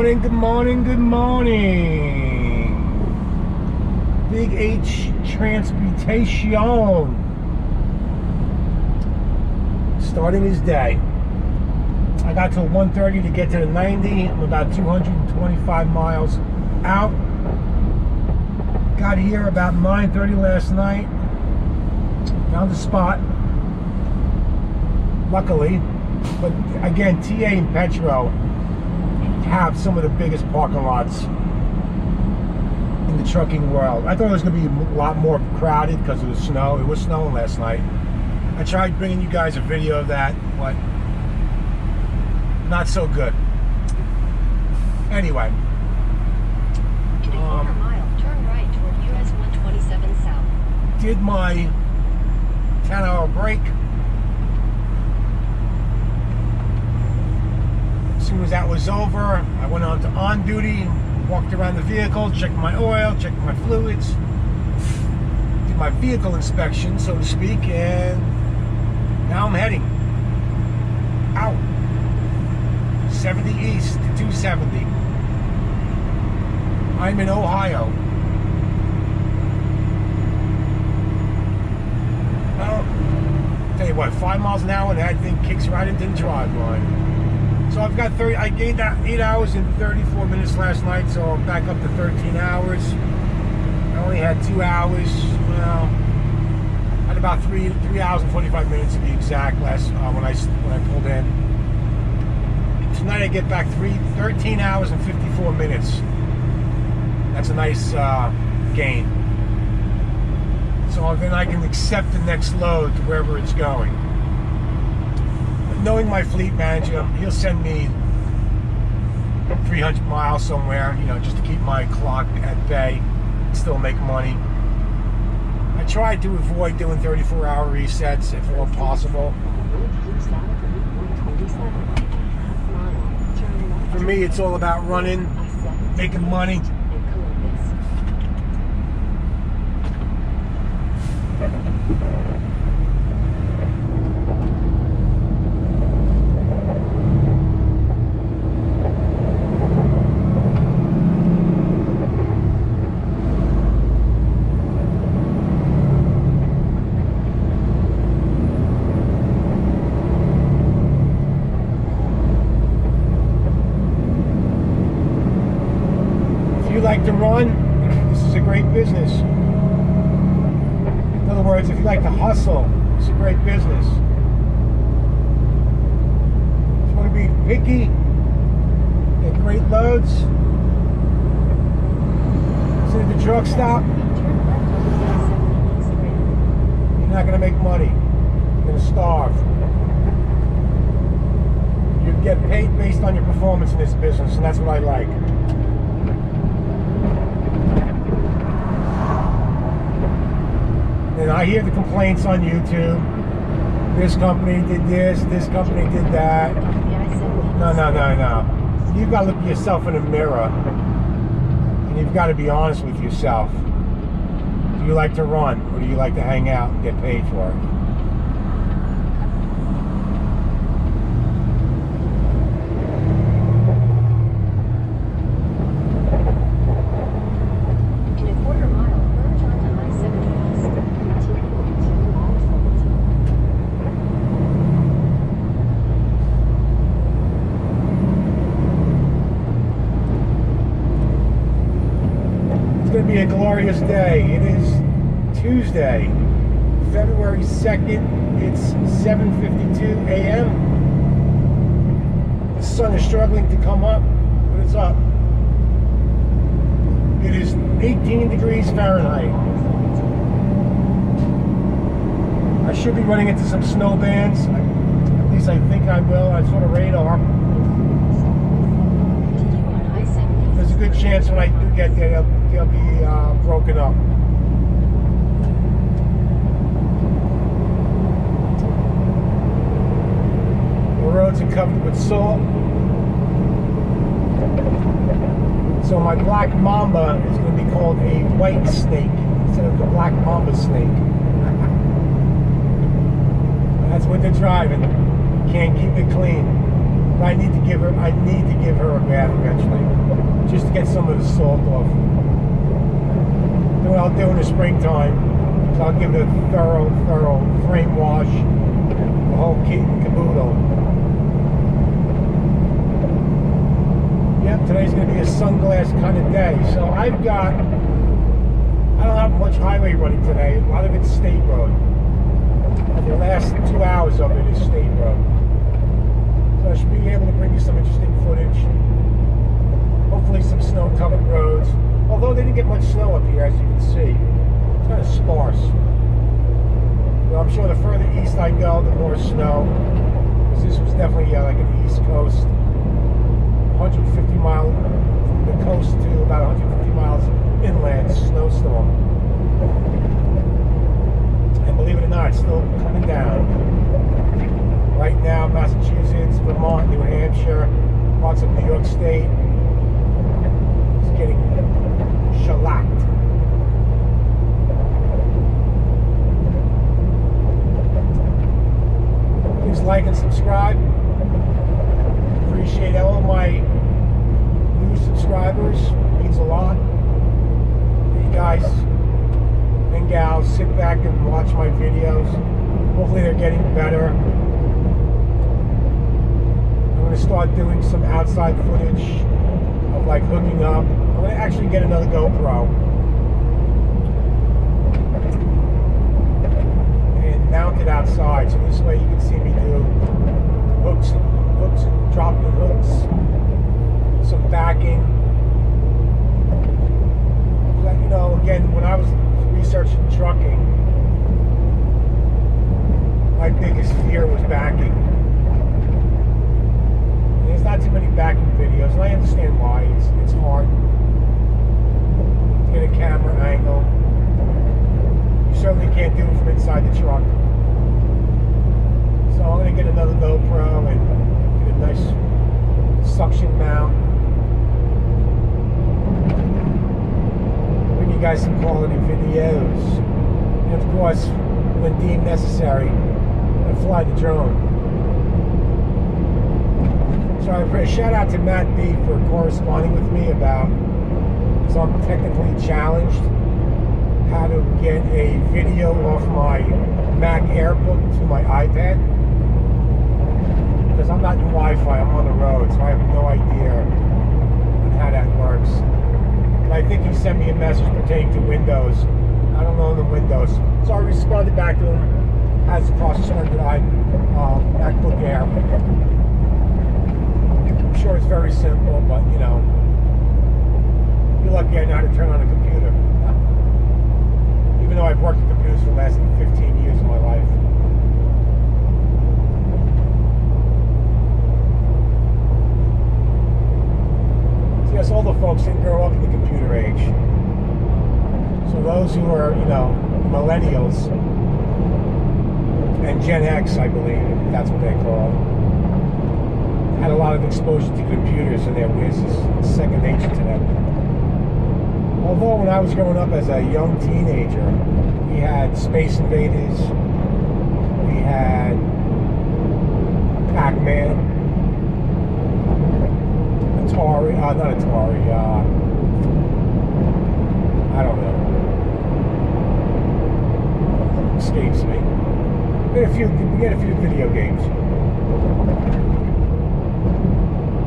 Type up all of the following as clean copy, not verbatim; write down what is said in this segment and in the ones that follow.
morning, good morning, good morning. Big H Transportation. Starting his day. I got till 1:30 to get to the 90. I'm about 225 miles out. Got here about 9:30 last night. Found a spot. Luckily. But again, TA and Petro have some of the biggest parking lots in the trucking world. I thought it was going to be a lot more crowded because of the snow. It was snowing last night. I tried bringing you guys a video of that, but not so good. Anyway. In a quarter mile, turn right toward US 127 South. Did my 10-hour break. As soon as that was over, I went on duty, walked around the vehicle, checked my oil, checked my fluids, did my vehicle inspection, so to speak, and now I'm heading out 70 east to 270. I'm in Ohio. Well, tell you what, 5 miles an hour and that thing kicks right into the drive line. So I've got I gained 8 hours and 34 minutes last night, so I'm back up to 13 hours. I only had 2 hours, well, I had about 3 hours and 45 minutes to be exact when I pulled in. Tonight I get back 13 hours and 54 minutes. That's a nice gain. So then I can accept the next load to wherever it's going. Knowing my fleet manager, he'll send me 300 miles somewhere, just to keep my clock at bay, still make money. I tried to avoid doing 34-hour resets if all possible. For me, it's all about running, making money. Like to run, this is a great business. In other words, if you like to hustle, it's a great business. If you want to be picky, get great loads, sit at the truck stop, you're not going to make money. You're going to starve. You get paid based on your performance in this business, and that's what I like. And I hear the complaints on YouTube. This company did this company did that. No. You've got to look at yourself in the mirror. And you've got to be honest with yourself. Do you like to run, or do you like to hang out and get paid for it? It's going to be a glorious day. It is Tuesday, February 2nd. It's 7:52 a.m. The sun is struggling to come up, but it's up. It is 18 degrees Fahrenheit. I should be running into some snow bands. At least I think I will. I saw the radar. There's a good chance when I do get there, they'll be broken up. The roads are covered with salt. So my black mamba is going to be called a white snake instead of the black mamba snake. That's what they're driving. Can't keep it clean. But I need to give her a bath eventually, just to get some of the salt off. Then what I'll do in the springtime is I'll give it a thorough frame wash, the whole kit and caboodle. Yep, today's going to be a sunglass kind of day. So I don't have much highway running today. A lot of it's state road. The last 2 hours of it is state road. So I should be able to bring you some interesting footage. Hopefully some snow-covered roads. Although they didn't get much snow up here, as you can see. It's kind of sparse. But I'm sure the further east I go, the more snow. Because this was definitely like an east coast. 150 miles from the coast to about 150 miles inland snowstorm. And believe it or not, it's still coming down. Right now, Massachusetts, Vermont, New Hampshire, parts of New York State is getting shellacked. Please like and subscribe. Appreciate all of my new subscribers. It means a lot. You guys and gals sit back and watch my videos. Hopefully they're getting better. I'm going to start doing some outside footage of like hooking up. I'm going to actually get another GoPro and mount it outside, so this way you can see me do hooks and dropping hooks, some backing. You know, again, when I was researching trucking, my biggest fear was backing. There's not too many backing videos, and I understand why. It's hard to get a camera angle. You certainly can't do it from inside the truck. So I'm going to get another GoPro and get a nice suction mount. Bring you guys some quality videos. And of course, when deemed necessary, I fly the drone. So I shout out to Matt B for corresponding with me about, because I'm technically challenged, how to get a video off my Mac Airbook to my iPad. Because I'm not in Wi-Fi, I'm on the road, so I have no idea on how that works. And I think he sent me a message pertaining to Windows. I don't know the Windows. So I responded back to him as a processor on the MacBook Air. I'm sure it's very simple, but you know, you're lucky I know how to turn on a computer. Even though I've worked with computers for the last 15 years of my life. So yes, all the folks didn't grow up in the computer age. So those who are, you know, millennials and Gen X, I believe, that's what they call, had a lot of exposure to computers, and their whiz is second nature to them. Although when I was growing up as a young teenager, we had Space Invaders, we had Pac-Man, Atari, not Atari, I don't know. Escapes me. We had a few video games.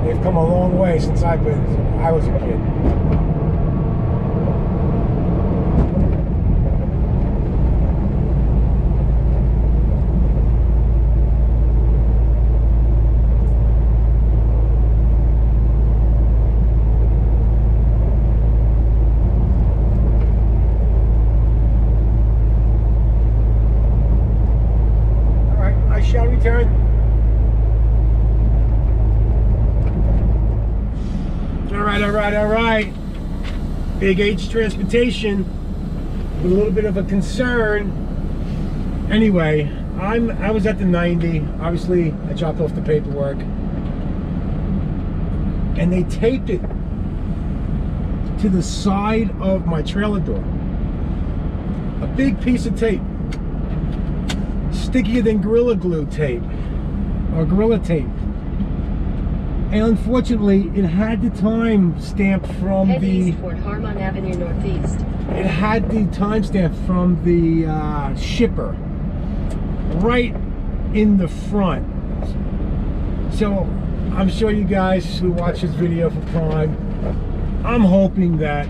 They've come a long way since I was a kid. Shall return. All right. Big H Transportation with a little bit of a concern. Anyway, I was at the 90. Obviously, I dropped off the paperwork, and they taped it to the side of my trailer door. A big piece of tape. Stickier than Gorilla Glue tape or Gorilla Tape. And unfortunately, it had the time stamp from Head the. east toward Harmon Avenue Northeast. It had the timestamp from the shipper right in the front. So I'm sure you guys who watch this video for Prime, I'm hoping that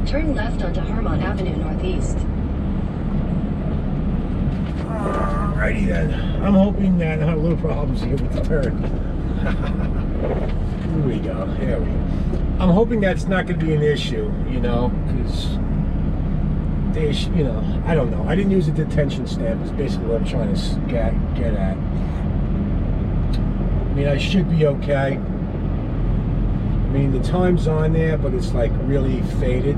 Turn left onto Harmon Avenue Northeast. alrighty then. I'm hoping that I have a little problems here with the turn. Here we go. Here we go. I'm hoping that's not going to be an issue, you know, because they, you know, I don't know. I didn't use a detention stamp. It's basically what I'm trying to get at. I mean, I should be okay. I mean, the time's on there, but it's like really faded.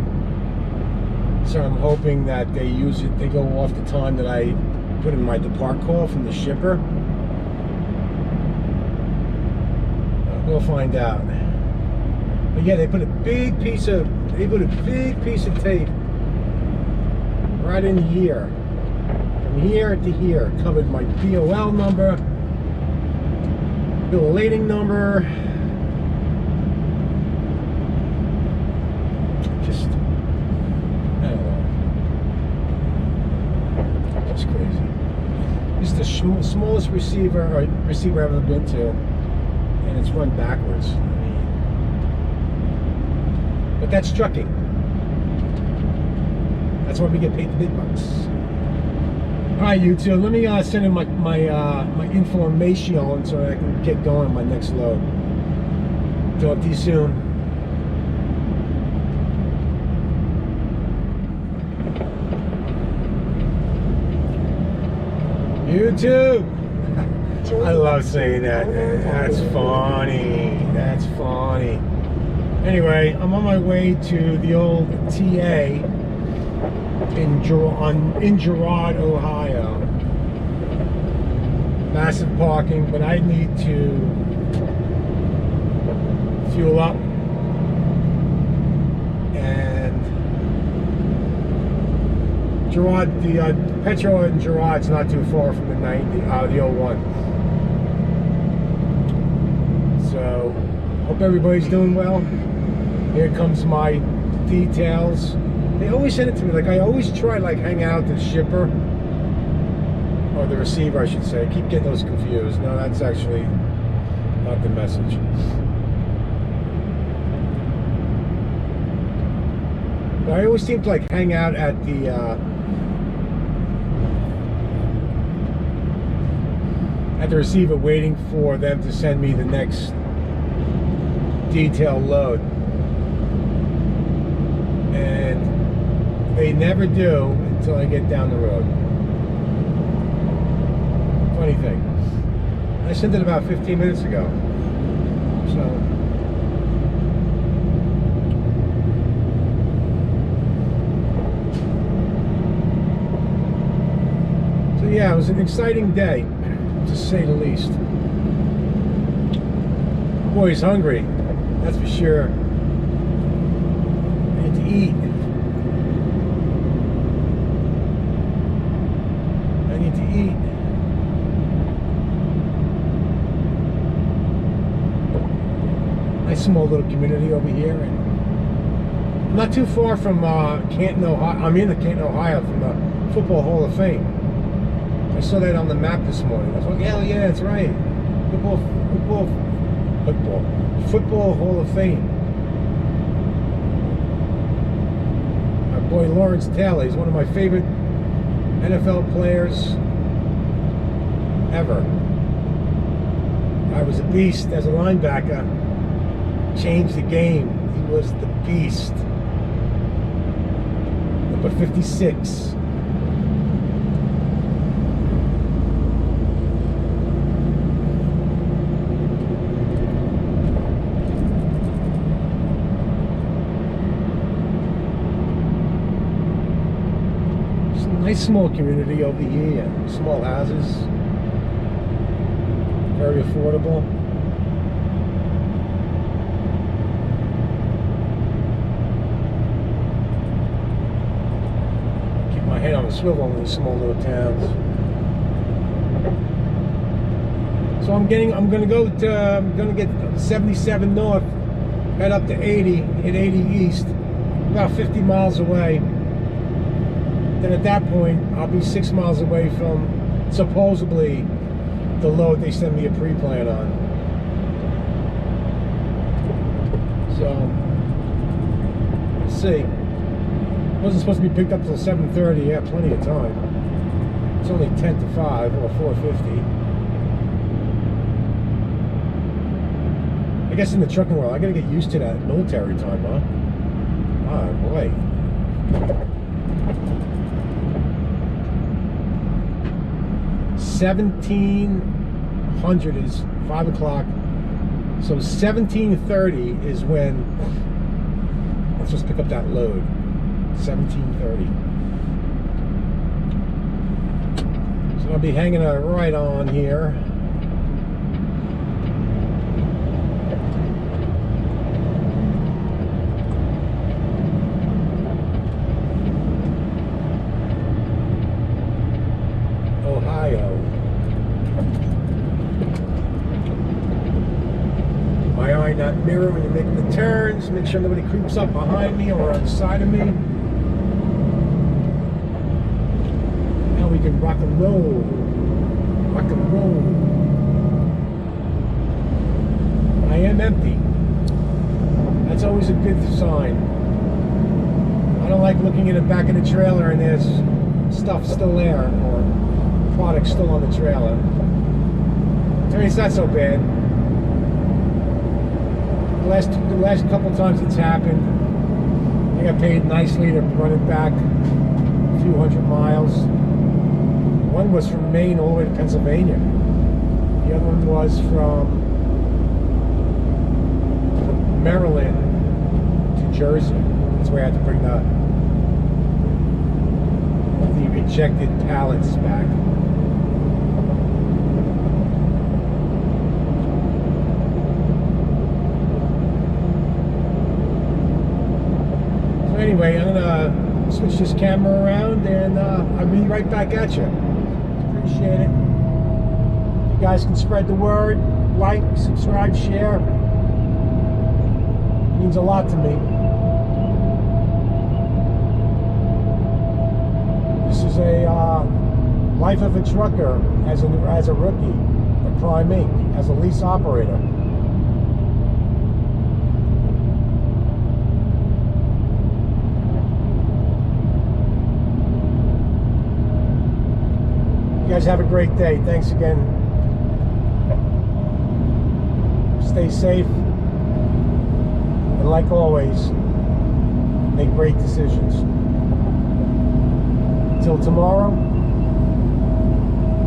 So I'm hoping that they use it. They go off the time that I put in my depart call from the shipper. We'll find out. But yeah, they put a big piece of tape right in here, from here to here. Covered my BOL number, bill of lading number. Just, I don't know. Just crazy. This is the smallest receiver I've ever been to, and it's run backwards. But that's trucking. That's why we get paid the big bucks. All right, YouTube. Let me send in my information so I can get going on my next load. Talk to you soon. YouTube. I love saying that. That's funny. That's funny. Anyway, I'm on my way to the old TA in Girard, Ohio. Massive parking, but I need to fuel up. And Girard, the petrol in Girard's not too far from the old one. So, hope everybody's doing well. Here comes my details. They always send it to me. Like, I always try to hang out with the shipper or the receiver, I should say. I keep getting those confused. No, that's actually not the message. But I always seem to hang out at the receiver, waiting for them to send me the next detail load. And they never do until I get down the road. Funny thing. I sent it about 15 minutes ago. So yeah, it was an exciting day, to say the least. Boy's hungry, that's for sure. I need to eat. Nice small little community over here, and not too far from Canton, Ohio. I'm in the Canton, Ohio, from the Football Hall of Fame. I saw that on the map this morning. I was like, hell yeah, that's right. Football Hall of Fame. My boy Lawrence Taylor, he's one of my favorite NFL players ever. I was a beast as a linebacker. Changed the game. He was the beast. Number 56. Nice small community over here, small houses, very affordable. Keep my head on a swivel in these small little towns. So I'm gonna get 77 north, head up to 80, hit 80 east, about 50 miles away. Then at that point, I'll be 6 miles away from supposedly the load they send me a pre-plan on. So, let's see. Wasn't supposed to be picked up till 7:30. Yeah, plenty of time. It's only 10 to 5 or 4:50. I guess in the trucking world, I gotta get used to that military time, huh? Oh boy. 1700 is 5 o'clock. So 17:30 is when let's just pick up that load. 17:30. So I'll be hanging a right on here. Ohio. My eye in that mirror when you're making the turns, make sure nobody creeps up behind me or on the side of me. Now we can rock and roll. Rock and roll. I am empty. That's always a good sign. I don't like looking in the back of the trailer and there's stuff still there or product still on the trailer. I mean, it's not so bad. The last couple times it's happened, I got paid nicely to run it back a few hundred miles. One was from Maine all the way to Pennsylvania. The other one was from Maryland to Jersey. That's where I had to bring the rejected pallets back. Anyway, I'm gonna switch this camera around and I'll be right back at you. Appreciate it. You guys can spread the word, like, subscribe, share. It means a lot to me. This is a life of a trucker as a rookie at Prime Inc. as a lease operator. You guys have a great day. Thanks again. Stay safe. And like always, make great decisions. Until tomorrow,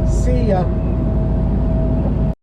see ya.